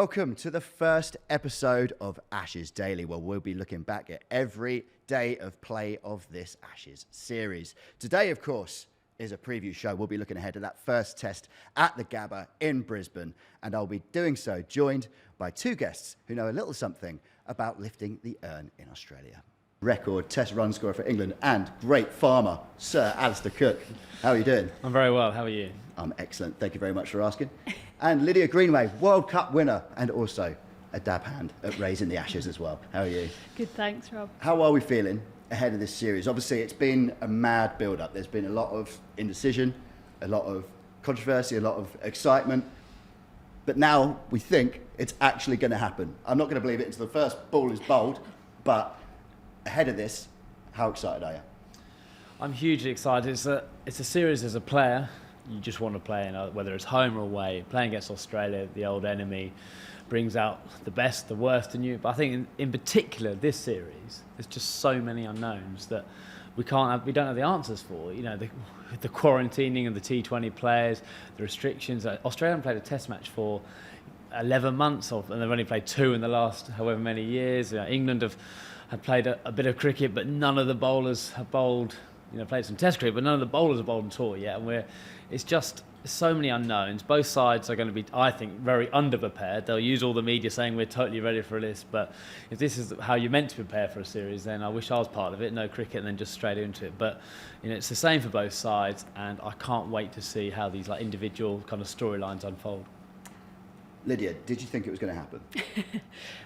Welcome to the first episode of Ashes Daily, where we'll be looking back at every day of play of this Ashes series. Today, of course, is a preview show. We'll be looking ahead to that first test at the Gabba in Brisbane, and I'll be doing so joined by two guests who know a little something about lifting the urn in Australia. Record test run scorer for England and great farmer, Sir Alastair Cook. How are you doing? I'm very well. How are you? I'm excellent. Thank you very much for asking. And Lydia Greenway, World Cup winner and also a dab hand at raising the Ashes as well. How are you? Good, thanks, Rob. How are we feeling ahead of this series? Obviously, it's been a mad build-up. There's been a lot of indecision, a lot of controversy, a lot of excitement. But now we think it's actually going to happen. I'm not going to believe it until the first ball is bowled, but ahead of this, how excited are you? I'm hugely excited. It's a series as a player. You just want to play, whether it's home or away. Playing against Australia, the old enemy, brings out the best, the worst in you. But I think in particular, this series, there's just so many unknowns that we don't have the answers for. You know, the quarantining of the T20 players, the restrictions. Australia haven't played a test match for 11 months, and they've only played 2 in the last however many years. England had played a bit of cricket, but none of the bowlers have bowled. Played some test cricket, but none of the bowlers have bowled at all yet. And it's just so many unknowns. Both sides are going to be, I think, very underprepared. They'll use all the media saying we're totally ready for this. But if this is how you're meant to prepare for a series, then I wish I was part of it. No cricket and then just straight into it. But it's the same for both sides, and I can't wait to see how these individual kind of storylines unfold. Lydia, did you think it was going to happen?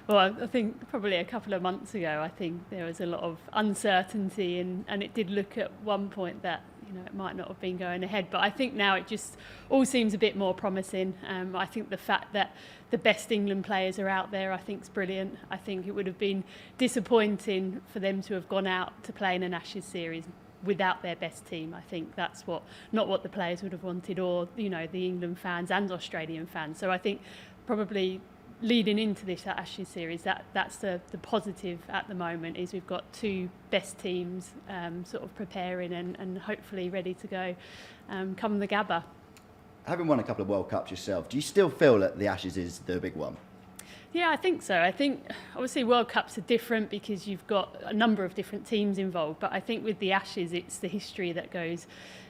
Well, I think probably a couple of months ago, I think there was a lot of uncertainty, and it did look at one point that it might not have been going ahead. But I think now it just all seems a bit more promising. I think the fact that the best England players are out there, I think is brilliant. I think it would have been disappointing for them to have gone out to play in an Ashes series without their best team. I think that's not what the players would have wanted, or the England fans and Australian fans. So I think probably leading into this Ashes series, that's the positive at the moment, is we've got 2 best teams sort of preparing and hopefully ready to go come the Gabba. Having won a couple of World Cups yourself, do you still feel that the Ashes is the big one? Yeah, I think so. I think obviously World Cups are different because you've got a number of different teams involved, but I think with the Ashes it's the history that goes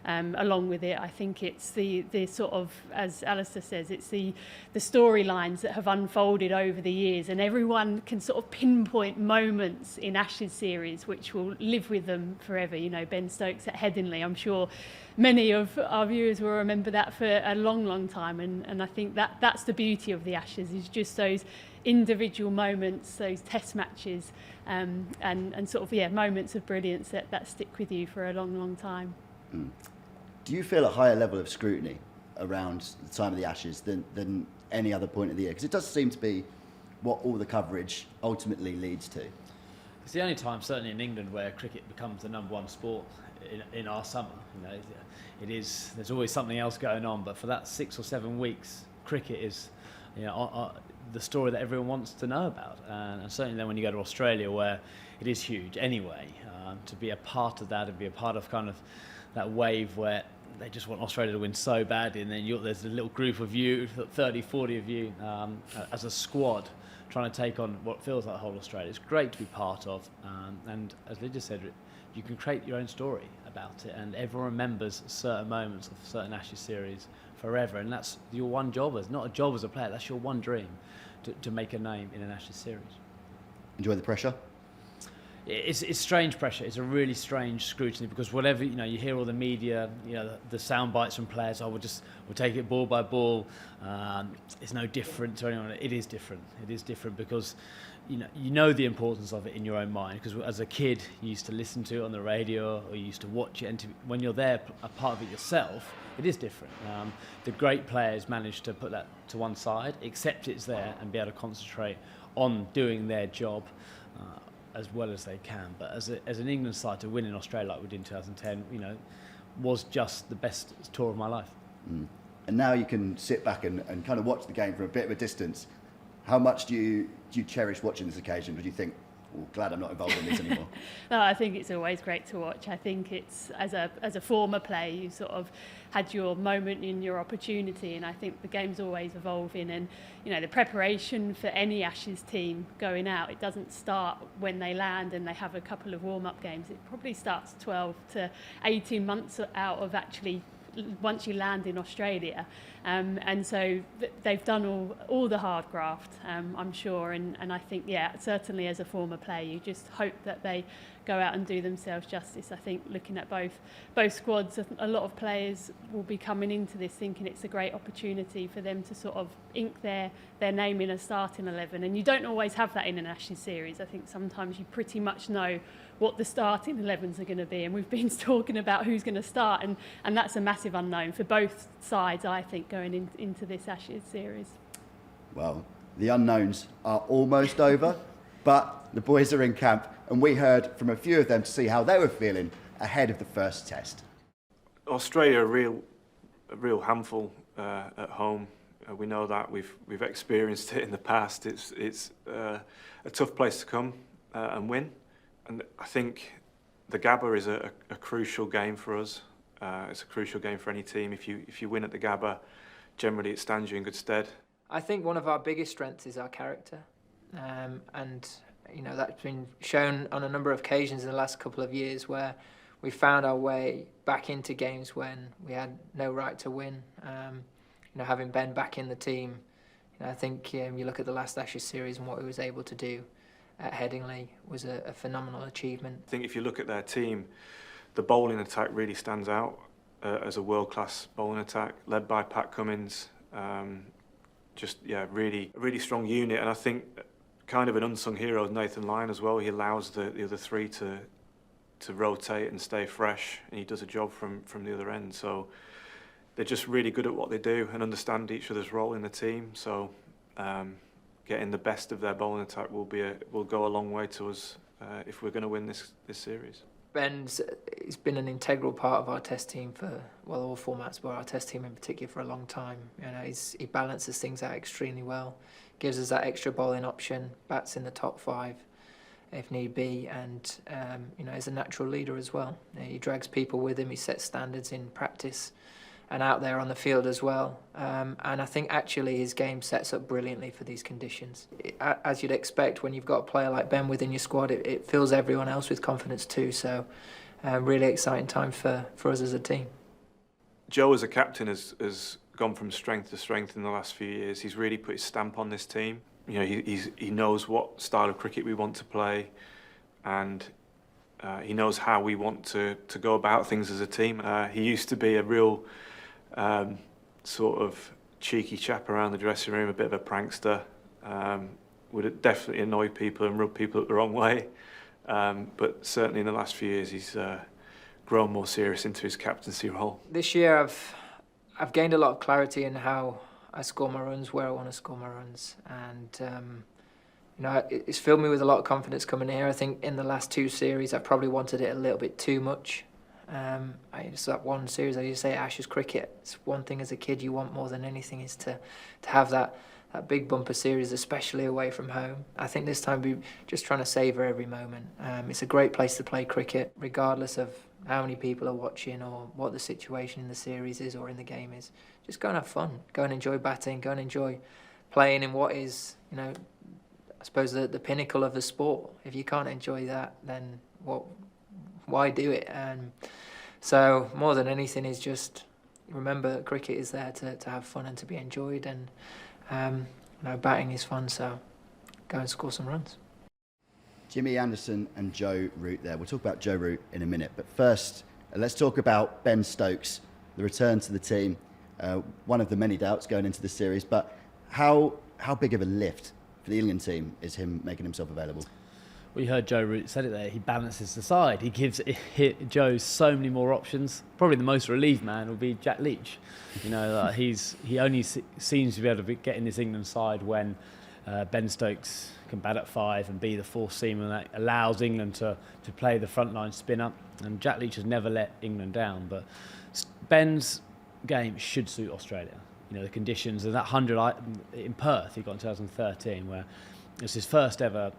along with it. I think it's the sort of, as Alastair says, it's the storylines that have unfolded over the years, and everyone can sort of pinpoint moments in Ashes series which will live with them forever. Ben Stokes at Headingley, I'm sure many of our viewers will remember that for a long, long time, and I think that's the beauty of the Ashes, is just those individual moments, those test matches, and sort of moments of brilliance that stick with you for a long, long time. Mm. Do you feel a higher level of scrutiny around the time of the Ashes than any other point of the year? Because it does seem to be what all the coverage ultimately leads to. It's the only time, certainly in England, where cricket becomes the number one sport in our summer. It is. There's always something else going on, but for that 6 or 7 weeks, cricket is, the story that everyone wants to know about. And certainly then when you go to Australia, where it is huge anyway, to be a part of that and be a part of kind of that wave where they just want Australia to win so badly, and then there's a little group of you, 30, 40 of you, as a squad, trying to take on what feels like the whole Australia. It's great to be part of, and as Lydia said, you can create your own story about it, and everyone remembers certain moments of certain Ashes series forever, and that's your one job, not a job as a player, that's your one dream, to make a name in an Ashes series. Enjoy the pressure? It's strange pressure. It's a really strange scrutiny, because whatever, you hear all the media, the sound bites from players, we'll take it ball by ball. It's no different to anyone. It is different. It is different because you know the importance of it in your own mind, because as a kid you used to listen to it on the radio, or you used to watch it, and when you're there, a part of it yourself, it is different. The great players manage to put that to one side, accept it's there, and be able to concentrate on doing their job as well as they can. But as an England side, to win in Australia like we did in 2010, was just the best tour of my life. Mm. And now you can sit back and kind of watch the game from a bit of a distance. How much do you cherish watching this occasion? Do you think, Ooh, glad I'm not involved in this anymore. No, I think it's always great to watch. I think it's as a former player, you sort of had your moment in your opportunity, and I think the game's always evolving. And the preparation for any Ashes team going out, it doesn't start when they land and they have a couple of warm-up games. It probably starts 12 to 18 months out of actually once you land in Australia, and so they've done all the hard graft, I'm sure, and I think certainly as a former player you just hope that they go out and do themselves justice. I think looking at both squads, a lot of players will be coming into this thinking it's a great opportunity for them to sort of ink their name in a starting 11, and you don't always have that in an Ashes series. I think sometimes you pretty much know what the starting 11s are going to be, and we've been talking about who's going to start, and that's a massive unknown for both sides, I think, going into this Ashes series. Well, the unknowns are almost over, but the boys are in camp, and we heard from a few of them to see how they were feeling ahead of the first test. Australia are a real handful at home. We know that we've experienced it in the past. It's a tough place to come and win. And I think the Gabba is a crucial game for us. It's a crucial game for any team. If you win at the Gabba, generally it stands you in good stead. I think one of our biggest strengths is our character, and that's been shown on a number of occasions in the last couple of years where we found our way back into games when we had no right to win. Having Ben back in the team, I think you look at the last Ashes series and what he was able to do at Headingley was a phenomenal achievement. I think if you look at their team, the bowling attack really stands out as a world-class bowling attack, led by Pat Cummins. Really strong unit, and I think kind of an unsung hero is Nathan Lyon as well. He allows the other three to rotate and stay fresh, and he does a job from the other end. So they're just really good at what they do and understand each other's role in the team. So getting the best of their bowling attack will go a long way to us if we're going to win this series. Ben's he's been an integral part of our test team for all formats, but our test team in particular for a long time. He balances things out extremely well, gives us that extra bowling option, bats in the top 5 if need be, and is a natural leader as well. He drags people with him. He sets standards in practice and out there on the field as well. And I think actually his game sets up brilliantly for these conditions. As you'd expect, when you've got a player like Ben within your squad, it fills everyone else with confidence too. So really exciting time for us as a team. Joe as a captain has gone from strength to strength in the last few years. He's really put his stamp on this team. He knows what style of cricket we want to play, and he knows how we want to go about things as a team. He used to be a real sort of cheeky chap around the dressing room, a bit of a prankster, would definitely annoy people and rub people up the wrong way. But certainly in the last few years, he's grown more serious into his captaincy role. This year, I've gained a lot of clarity in how I score my runs, where I want to score my runs, and it's filled me with a lot of confidence coming here. I think in the last 2 series, I probably wanted it a little bit too much. It's that one series, as you say, Ashes cricket. It's one thing as a kid you want more than anything is to have that big bumper series, especially away from home. I think this time we're just trying to savour every moment. It's a great place to play cricket, regardless of how many people are watching or what the situation in the series is or in the game is. Just go and have fun. Go and enjoy batting. Go and enjoy playing in what is, I suppose, the pinnacle of the sport. If you can't enjoy that, then why do it? So more than anything is just remember that cricket is there to have fun and to be enjoyed, and batting is fun, so go and score some runs. Jimmy Anderson and Joe Root there. We'll talk about Joe Root in a minute, but first let's talk about Ben Stokes, the return to the team. One of the many doubts going into the series, but how big of a lift for the England team is him making himself available? We heard Joe Root said it there. He balances the side. He gives Joe so many more options. Probably the most relieved man will be Jack Leach. He only seems to be able to get in this England side when Ben Stokes can bat at 5 and be the fourth seamer that allows England to play the frontline spinner. And Jack Leach has never let England down. But Ben's game should suit Australia. The conditions, and that 100 in Perth he got in 2013, where it was his first ever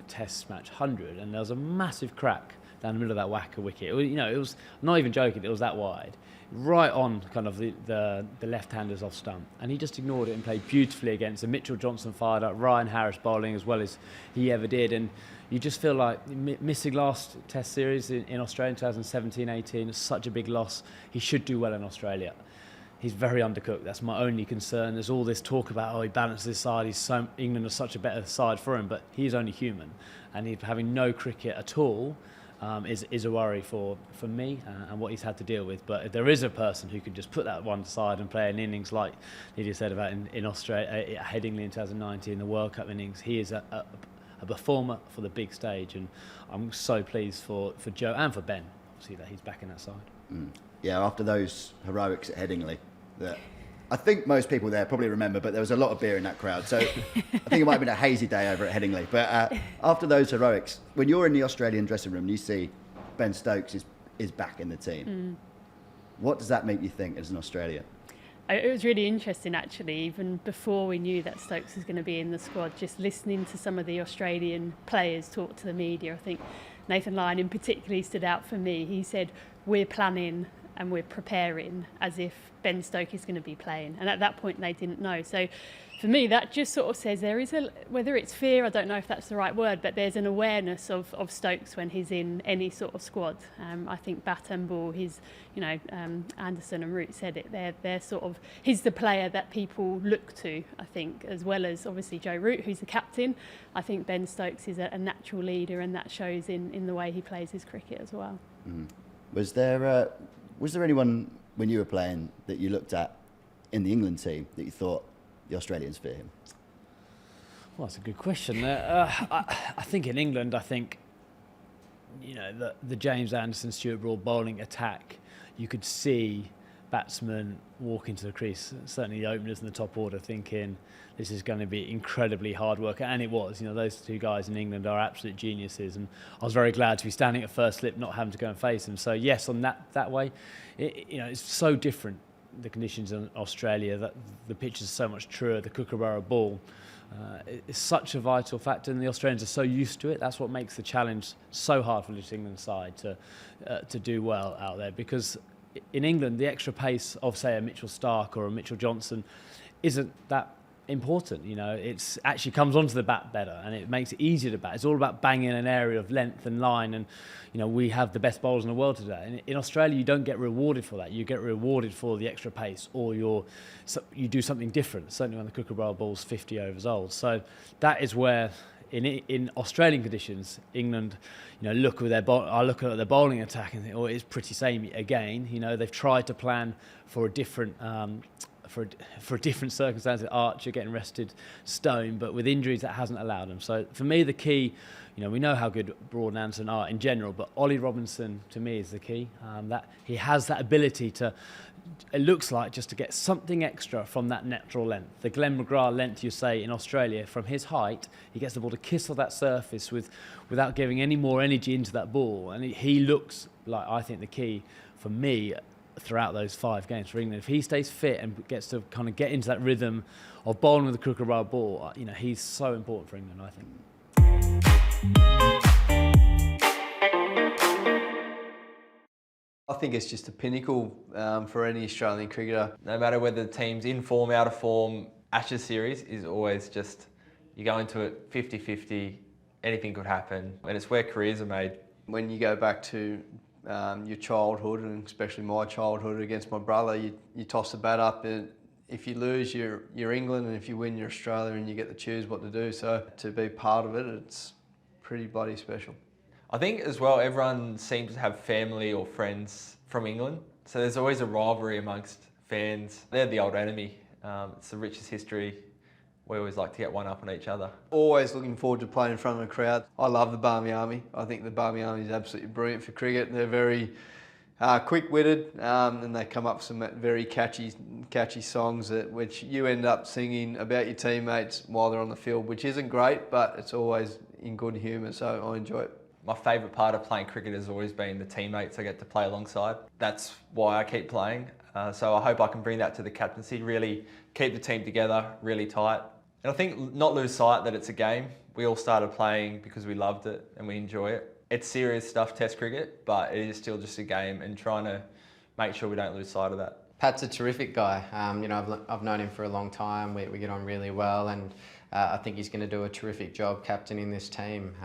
Test match 100, and there was a massive crack down the middle of that whacker wicket. It was not even joking. It was that wide, right on kind of the left-handers off stump, and he just ignored it and played beautifully against. And Mitchell Johnson fired up, Ryan Harris bowling as well as he ever did, and you just feel like missing last Test series in Australia in 2017-18 is such a big loss. He should do well in Australia. He's very undercooked. That's my only concern. There's all this talk about, he balances his side. England is such a better side for him, but he's only human, and having no cricket at all is a worry for me and what he's had to deal with. But if there is a person who can just put that one aside and play an innings like Lydia said about in Australia, at Headingley in 2019, the World Cup innings, he is a performer for the big stage, and I'm so pleased for Joe and for Ben, obviously, that he's back in that side. Yeah, after those heroics at Headingley, that I think most people there probably remember, but there was a lot of beer in that crowd, so I think it might have been a hazy day over at Headingley. But after those heroics, when you're in the Australian dressing room and you see Ben Stokes is back in the team, what does that make you think as an Australian? It was really interesting, actually, even before we knew that Stokes was going to be in the squad, just listening to some of the Australian players talk to the media. I think Nathan Lyon in particular stood out for me. He said, we're planning and we're preparing as if Ben Stokes is going to be playing. And at that point, they didn't know. So for me, that just sort of says there is whether it's fear, I don't know if that's the right word, but there's an awareness of Stokes when he's in any sort of squad. I think bat and ball, Anderson and Root said it, they're sort of, he's the player that people look to, I think, as well as obviously Joe Root, who's the captain. I think Ben Stokes is a natural leader, and that shows in the way he plays his cricket as well. Was there anyone when you were playing that you looked at in the England team that you thought the Australians fear him? Well, that's a good question. I think in England, the James Anderson, Stuart Broad bowling attack, you could see batsmen walk into the crease, certainly the openers in the top order, thinking this is going to be incredibly hard work, and it was. Those two guys in England are absolute geniuses, and I was very glad to be standing at first slip, not having to go and face them. So yes, on that way, it's so different, the conditions in Australia, that the pitches are so much truer, the Kookaburra ball. It's such a vital factor, and the Australians are so used to it. That's what makes the challenge so hard for the England side to do well out there, because in England, the extra pace of, say, a Mitchell Starc or a Mitchell Johnson isn't that important. It actually comes onto the bat better, and it makes it easier to bat. It's all about banging an area of length and line, and we have the best bowlers in the world today. And in Australia, you don't get rewarded for that. You get rewarded for the extra pace, or you do something different. Certainly when the Kookaburra ball's 50 overs old. So that is where, in Australian conditions, England, look at their bowling attack and think, it's pretty samey again. They've tried to plan for a different for a different circumstance. Archer getting rested, Stone, but with injuries that hasn't allowed them. So for me, the key, we know how good Broad and Anderson are in general, but Ollie Robinson to me is the key. That he has that ability to, it looks like, just to get something extra from that natural length. The Glenn McGrath length, you say, in Australia, from his height, he gets the ball to kiss off that surface without giving any more energy into that ball. And he looks like, I think, the key for me throughout those 5 games for England. If he stays fit and gets to kind of get into that rhythm of bowling with the Kookaburra ball, he's so important for England, I think. I think it's just a pinnacle for any Australian cricketer. No matter whether the team's in form, out of form, Ashes series is always just, you go into it 50-50, anything could happen, and it's where careers are made. When you go back to your childhood, and especially my childhood against my brother, you toss the bat up, and if you lose, you're England, and if you win, you're Australia, and you get to choose what to do. So to be part of it, it's pretty bloody special. I think as well, everyone seems to have family or friends from England, so there's always a rivalry amongst fans. They're the old enemy. It's the richest history. We always like to get one up on each other. Always looking forward to playing in front of a crowd. I love the Barmy Army. I think the Barmy Army is absolutely brilliant for cricket. They're very quick-witted, and they come up with some very catchy songs which you end up singing about your teammates while they're on the field, which isn't great, but it's always in good humour, so I enjoy it. My favourite part of playing cricket has always been the teammates I get to play alongside. That's why I keep playing. So I hope I can bring that to the captaincy, really keep the team together, really tight. And I think not lose sight that it's a game. We all started playing because we loved it and we enjoy it. It's serious stuff, Test cricket, but it is still just a game, and trying to make sure we don't lose sight of that. Pat's a terrific guy. I've known him for a long time. We get on really well, and I think he's going to do a terrific job captaining this team.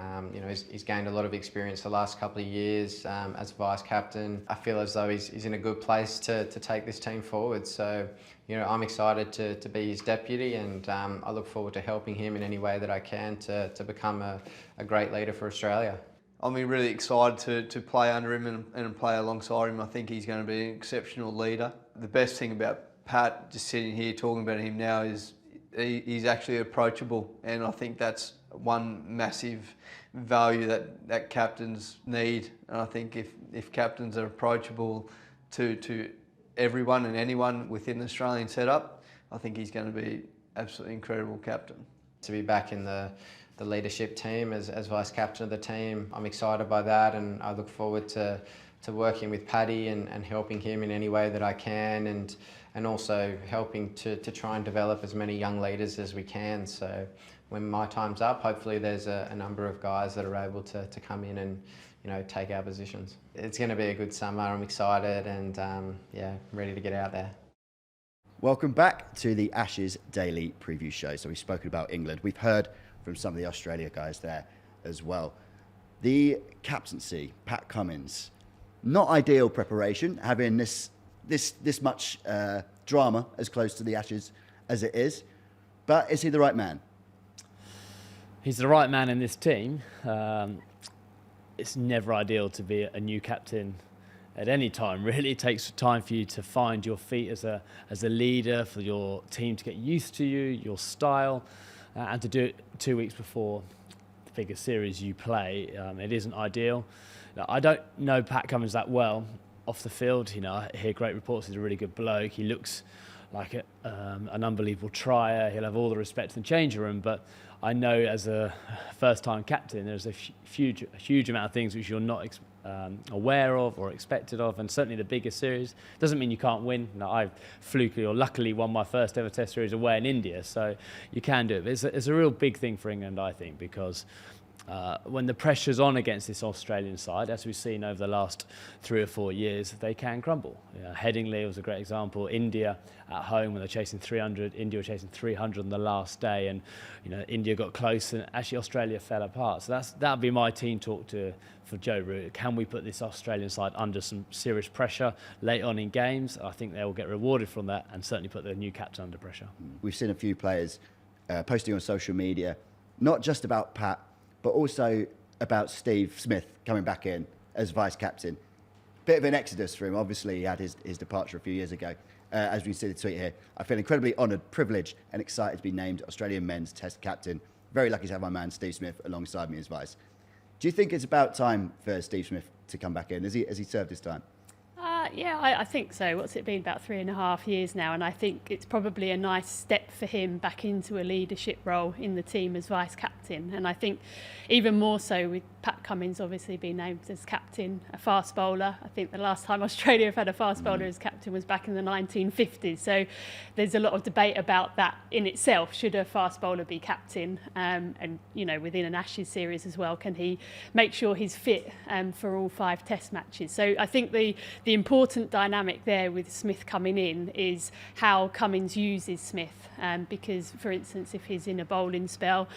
He's gained a lot of experience the last couple of years as vice captain. I feel as though he's in a good place to take this team forward. So, I'm excited to be his deputy, and I look forward to helping him in any way that I can to become a great leader for Australia. I'm really excited to play under him and play alongside him. I think he's going to be an exceptional leader. The best thing about Pat, just sitting here talking about him now, is he's actually approachable, and I think that's one massive value that captains need. And I think if captains are approachable to everyone and anyone within the Australian setup, I think he's going to be absolutely incredible captain. To be back in the leadership team as vice captain of the team, I'm excited by that, and I look forward to working with Paddy and helping him in any way that I can, and also helping to try and develop as many young leaders as we can. So when my time's up, hopefully there's a number of guys that are able to come in and take our positions. It's going to be a good summer. I'm excited and ready to get out there. Welcome back to the Ashes Daily Preview Show. So we've spoken about England. We've heard from some of the Australia guys there as well. The captaincy, Pat Cummins, not ideal preparation, having this much drama as close to the Ashes as it is, but is he the right man? He's the right man in this team. It's never ideal to be a new captain at any time, really. It takes time for you to find your feet as a leader, for your team to get used to you, your style, and to do it 2 weeks before the biggest series you play. It isn't ideal. Now, I don't know Pat Cummins that well off the field. I hear great reports. He's a really good bloke. He looks like an unbelievable trier. He'll have all the respect in the changing room, but I know as a first-time captain, there's a huge amount of things which you're not aware of or expected of, and certainly the biggest series doesn't mean you can't win. I flukily or luckily won my first ever Test series away in India, so you can do it. But it's a real big thing for England, I think, because when the pressure's on against this Australian side, as we've seen over the last 3 or 4 years, they can crumble. Headingley was a great example. India at home, when they're chasing 300, India were chasing 300 on the last day, and India got close, and actually Australia fell apart. So that'd be my team talk for Joe Root. Can we put this Australian side under some serious pressure late on in games? I think they will get rewarded from that, and certainly put the new captain under pressure. We've seen a few players posting on social media, not just about Pat, but also about Steve Smith coming back in as vice captain. Bit of an exodus for him. Obviously, he had his departure a few years ago. As we see the tweet here, I feel incredibly honoured, privileged, and excited to be named Australian men's Test captain. Very lucky to have my man Steve Smith alongside me as vice. Do you think it's about time for Steve Smith to come back in? Has he served his time? I think so. What's it been, about 3.5 years now? And I think it's probably a nice step for him back into a leadership role in the team as vice captain. And I think even more so with Pat Cummins obviously being named as captain, a fast bowler. I think the last time Australia have had a fast bowler as captain was back in the 1950s. So there's a lot of debate about that in itself. Should a fast bowler be captain? And within an Ashes series as well, can he make sure he's fit for all 5 Test matches? So I think the important dynamic there with Smith coming in is how Cummins uses Smith, because, for instance, if he's in a bowling spell,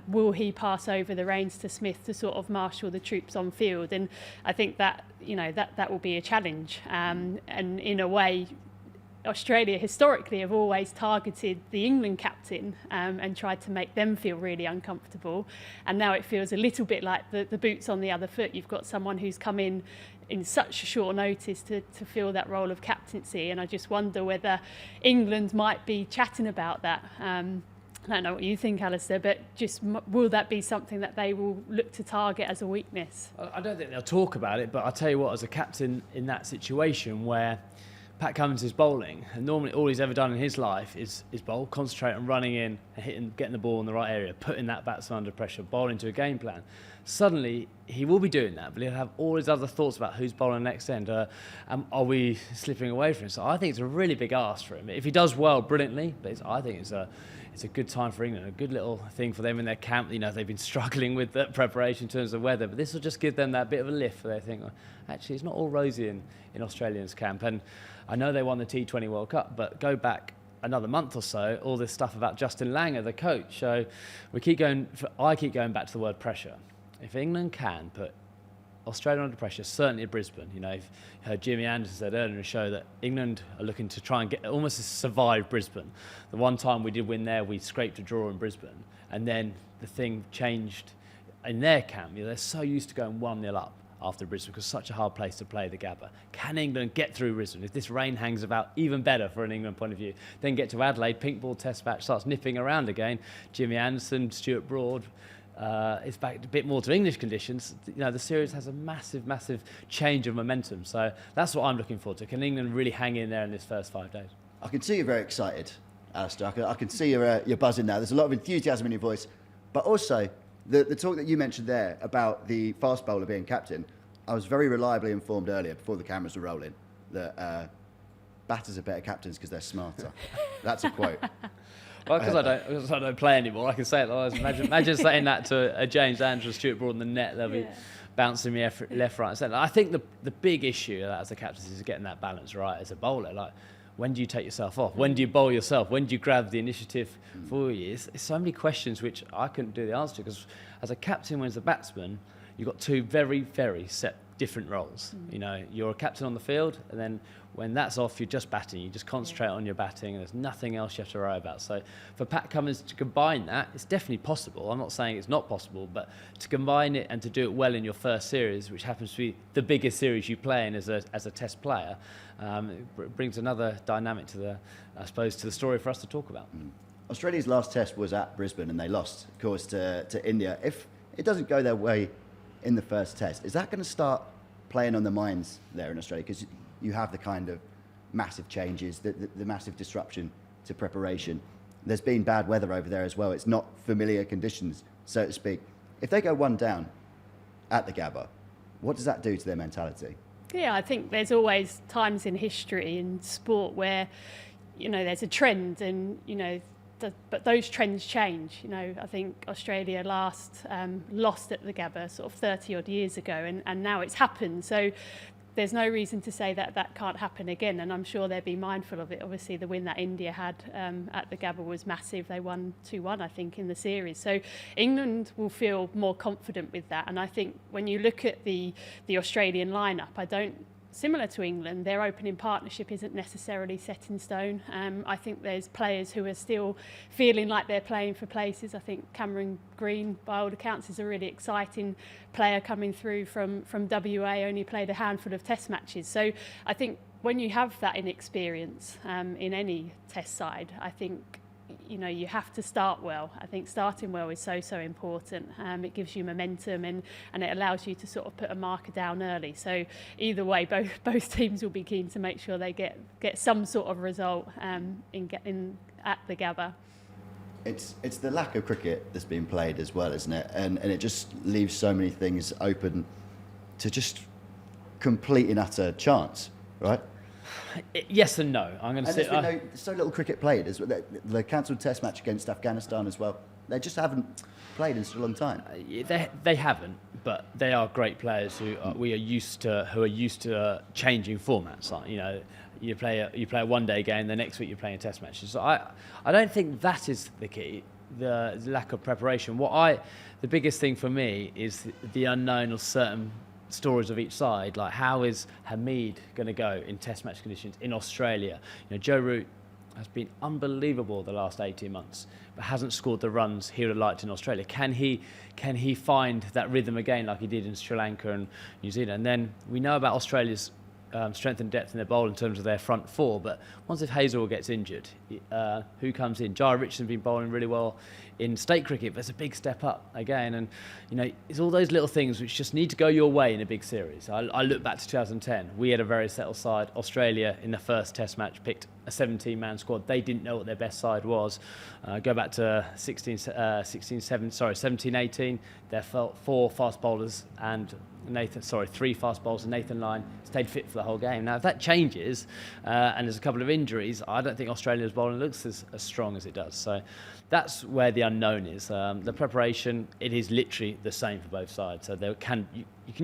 will he pass over the reins to Smith to sort of marshal the troops on field? And I think that that will be a challenge, and in a way Australia historically have always targeted the England captain and tried to make them feel really uncomfortable, and now it feels a little bit like the boots on the other foot. You've got someone who's come in such a short notice to fill that role of captaincy, and I just wonder whether England might be chatting about that. I don't know what you think, Alastair, but just will that be something that they will look to target as a weakness? I don't think they'll talk about it, but I'll tell you what, as a captain in that situation where Pat Cummins is bowling, and normally all he's ever done in his life is bowl, concentrate on running in and getting the ball in the right area, putting that batsman under pressure, bowling to a game plan. suddenly he will be doing that, but he'll have all his other thoughts about who's bowling next end. Are we slipping away from him? So I think it's a really big ask for him. If he does well, brilliantly, but I think it's a good time for England, a good little thing for them in their camp. You know, they've been struggling with the preparation in terms of weather, but this will just give them that bit of a lift where they think, oh, actually, it's not all rosy in Australians' camp. And I know they won the T20 World Cup, but go back another month or so, all this stuff about Justin Langer, the coach. So I keep going back to the word pressure. If England can put Australia under pressure, certainly at Brisbane, you know, you've heard Jimmy Anderson said earlier in the show that England are looking to try and get almost survive Brisbane. The one time we did win there, we scraped a draw in Brisbane, and then the thing changed in their camp. You know, they're so used to going 1-0 up after Brisbane because it's such a hard place to play the Gabba. Can England get through Brisbane? If this rain hangs about, even better for an England point of view. Then get to Adelaide, pink ball test match starts nipping around again. Jimmy Anderson, Stuart Broad. It's back a bit more to English conditions. You know, the series has a massive change of momentum. So that's what I'm looking forward to. Can England really hang in there in this first 5 days? I can see you're very excited, Alastair. I can see you're buzzing now. There's a lot of enthusiasm in your voice. But also, the talk that you mentioned there about the fast bowler being captain, I was very reliably informed earlier, before the cameras were rolling, that batters are better captains because they're smarter. That's a quote. Well, because I don't play anymore, I can say it. Imagine saying that to a James Andrews, Stuart Broad in the net. They'll be bouncing me left, right, and centre. I think the big issue as a captain is getting that balance right as a bowler. Like, when do you take yourself off? When do you bowl yourself? When do you grab the initiative for you? It's so many questions which I couldn't do the answer to, because as a captain, when as a batsman, you've got two very, very set different roles. You know, you're a captain on the field, and then when that's off, you're just batting. You just concentrate on your batting, and there's nothing else you have to worry about. So for Pat Cummins to combine that, it's definitely possible. I'm not saying it's not possible, but to combine it and to do it well in your first series, which happens to be the biggest series you play in as a Test player, it brings another dynamic to the story for us to talk about. Australia's last Test was at Brisbane, and they lost, of course, to India. If it doesn't go their way in the first Test, is that going to start playing on the minds there in Australia? Because you have the kind of massive changes, the massive disruption to preparation. There's been bad weather over there as well. It's not familiar conditions, so to speak. If they go one down at the Gabba, what does that do to their mentality? Yeah, I think there's always times in history in sport where, you know, there's a trend, and, you know, but those trends change. You know, I think Australia last lost at the Gabba sort of 30 odd years ago, and now it's happened. So there's no reason to say that can't happen again, and I'm sure they'll be mindful of it. Obviously, the win that India had at the Gabba was massive. They won 2-1, I think, in the series. So England will feel more confident with that. And I think when you look at the Australian lineup, similar to England, their opening partnership isn't necessarily set in stone. I think there's players who are still feeling like they're playing for places. I think Cameron Green, by all accounts, is a really exciting player coming through from WA, only played a handful of Test matches. So I think when you have that inexperience in any Test side, I think, you know, you have to start well. I think starting well is so important. It gives you momentum, and it allows you to sort of put a marker down early. So either way, both teams will be keen to make sure they get some sort of result in at the Gabba. It's the lack of cricket that's been played as well, isn't it? And it just leaves so many things open to just complete and utter chance, right? Yes and no. I'm going to say there's so little cricket played. The cancelled Test match against Afghanistan as well. They just haven't played in such a long time. They haven't, but they are great players who are used to changing formats. Like, you know, you play a one-day game, the next week you're playing Test matches. So I don't think that is the key. The lack of preparation. The biggest thing for me is the unknown of certain stories of each side. Like, how is Hamid going to go in Test match conditions in Australia? You know, Joe Root has been unbelievable the last 18 months, but hasn't scored the runs he would have liked in Australia. Can he find that rhythm again like he did in Sri Lanka and New Zealand? And then we know about Australia's strength and depth in their bowl in terms of their front four. But once if Hazel gets injured, who comes in? Jai Richardson's been bowling really well in state cricket, but it's a big step up again. And, it's all those little things which just need to go your way in a big series. I look back to 2010. We had a very settled side. Australia, in the first test match, picked a 17-man squad. They didn't know what their best side was. Go back to 17-18. There felt 4 fast bowlers and 3 fast bowlers and Nathan Lyon stayed fit for the whole game. Now, if that changes and there's a couple of injuries, I don't think Australia's bowling looks as strong as it does. So that's where the unknown is. The preparation, it is literally the same for both sides. So you can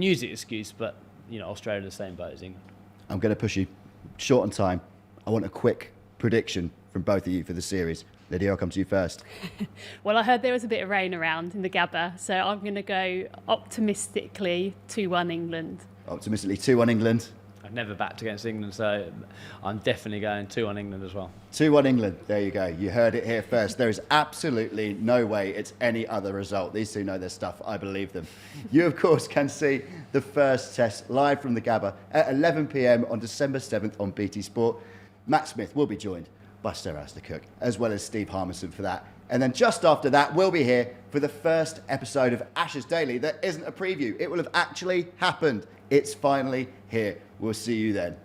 use the excuse, but Australia in the same boat as England. I'm going to push you short on time. I want a quick prediction from both of you for the series. Lydia, I'll come to you first. Well, I heard there was a bit of rain around in the Gabba, so I'm going to go optimistically 2-1 England. Optimistically 2-1 England. I've never backed against England, so I'm definitely going 2-1 England as well. 2-1 England. There you go. You heard it here first. There is absolutely no way it's any other result. These two know their stuff. I believe them. You, of course, can see the first test live from the Gabba at 11 p.m. on December 7th on BT Sport. Matt Smith will be joined by Sir Alastair Cook, as well as Steve Harmison for that. And then just after that, we'll be here for the first episode of Ashes Daily that isn't a preview. It will have actually happened. It's finally here. We'll see you then.